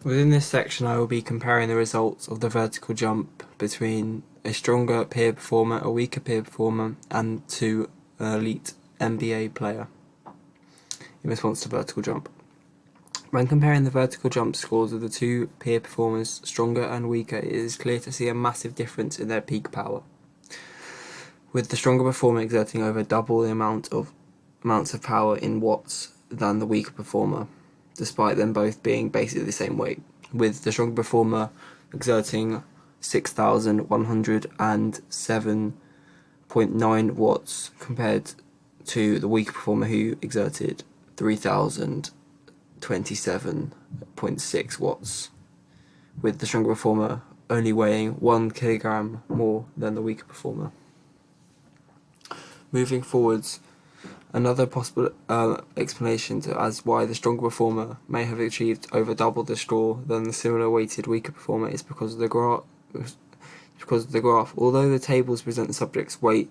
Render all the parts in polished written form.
Within this section I will be comparing the results of the vertical jump between a stronger peer performer, a weaker peer performer, and to an elite NBA player in response to vertical jump. When comparing the vertical jump scores of the two peer performers, stronger and weaker, it is clear to see a massive difference in their peak power, with the stronger performer exerting over double the amounts of power in watts than the weaker performer, despite them both being basically the same weight, with the stronger performer exerting 6,107.9 watts compared to the weaker performer who exerted 3,027.6 watts, with the stronger performer only weighing 1 kilogram more than the weaker performer. Moving forwards, another possible explanation as why the stronger performer may have achieved over double the score than the similar weighted weaker performer is because of the graph. Although the tables present the subject's weight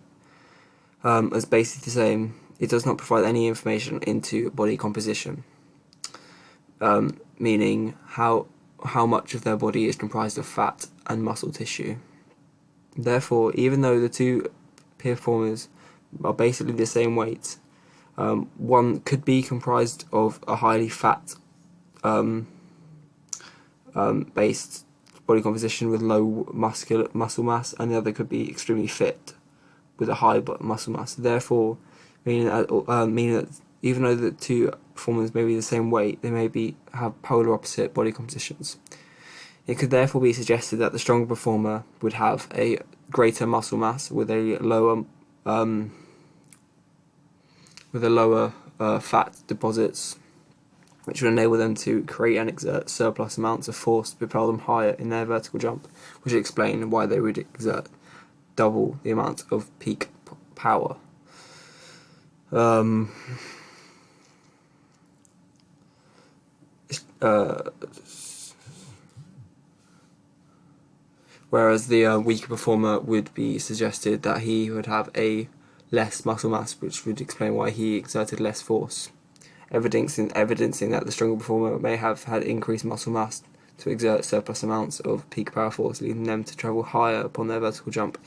as basically the same, it does not provide any information into body composition, meaning how much of their body is comprised of fat and muscle tissue. Therefore, even though the two peer performers are basically the same weight, one could be comprised of a highly fat based body composition with low muscle mass, and the other could be extremely fit with a high muscle mass. Therefore, meaning that even though the two performers may be the same weight, they may have polar opposite body compositions. It could therefore be suggested that the stronger performer would have a greater muscle mass with a lower fat deposits, which would enable them to create and exert surplus amounts of force to propel them higher in their vertical jump, which would explain why they would exert double the amount of peak power. Whereas the weaker performer would be suggested that he would have a less muscle mass, which would explain why he exerted less force, evidencing that the stronger performer may have had increased muscle mass to exert surplus amounts of peak power force, leading them to travel higher upon their vertical jump.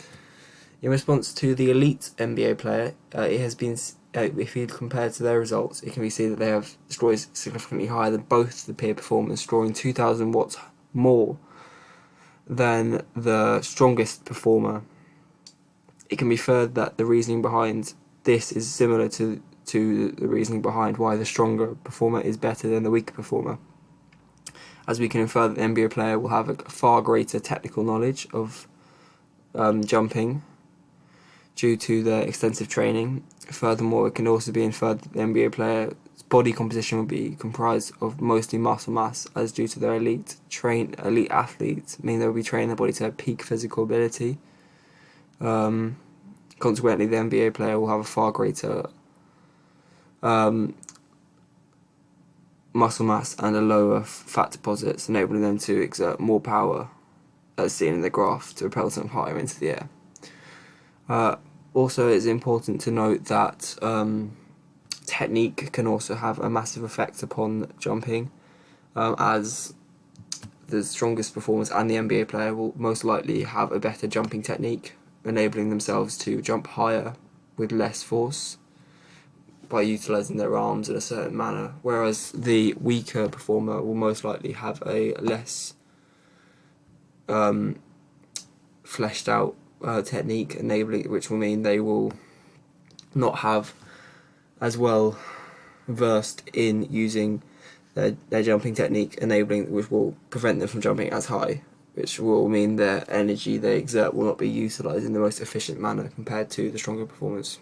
In response to the elite NBA player, it has been, if you compare to their results, it can be seen that they have destroyed significantly higher than both the peer performers, drawing 2,000 watts more than the strongest performer. It can be inferred that the reasoning behind this is similar to the reasoning behind why the stronger performer is better than the weaker performer, as we can infer that the NBA player will have a far greater technical knowledge of jumping due to their extensive training. Furthermore, it can also be inferred that the NBA player's body composition will be comprised of mostly muscle mass, as due to their elite athletes, meaning they will be training their body to have peak physical ability. Consequently, the NBA player will have a far greater muscle mass and a lower fat deposits, enabling them to exert more power, as seen in the graph, to propel them higher into the air. Also, it's important to note that technique can also have a massive effect upon jumping, as the strongest performers and the NBA player will most likely have a better jumping technique, enabling themselves to jump higher with less force by utilising their arms in a certain manner, whereas the weaker performer will most likely have a less fleshed out technique, which will mean they will not have as well versed in using their jumping technique, which will prevent them from jumping as high, which will mean their energy they exert will not be utilised in the most efficient manner compared to the stronger performers.